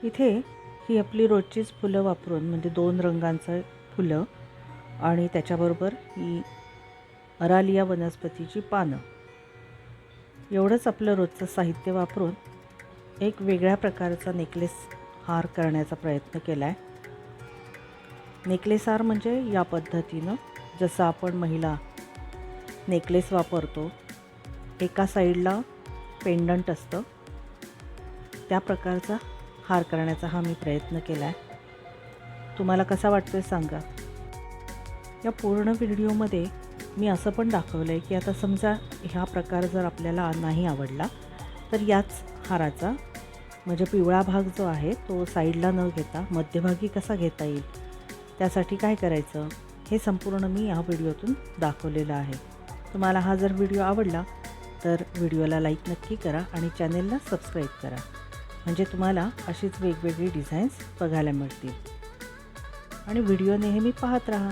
इथे ही आपली रोजचीच फुलं वापरून म्हणजे 2 रंगांचं फुलं आणि त्याच्याबरोबर ही अरालिया वनस्पतीची पानं एवढंच आपलं रोजचं साहित्य वापरून एक वेगळ्या प्रकारचा नेकलेस हार करण्याचा प्रयत्न केला आहे. नेकलेस हार म्हणजे या पद्धतीनं जसं आपण महिला नेकलेस वापरतो, एका साईडला पेंडंट असतं, त्या प्रकारचा हार करण्याचा हा मी प्रयत्न केला आहे. तुम्हाला कसा वाटतोय सांगा. या पूर्ण व्हिडिओमध्ये मी असं पण दाखवलं आहे की आता समजा ह्या प्रकार जर आपल्याला नाही आवडला तर याच हाराचा म्हणजे पिवळा भाग जो आहे तो साईडला न घेता मध्यभागी कसा घेता येईल, त्यासाठी काय करायचं हे संपूर्ण मी या व्हिडिओतून दाखवलेलं आहे. तुम्हाला हा जर व्हिडिओ आवडला तर व्हिडिओला लाईक नक्की करा आणि चॅनेलला सबस्क्राईब करा, म्हणजे तुम्हाला अशीच वेगवेगळी डिझाईन्स बघायला मिळतील. आणि व्हिडिओ नेहमी पाहत राहा.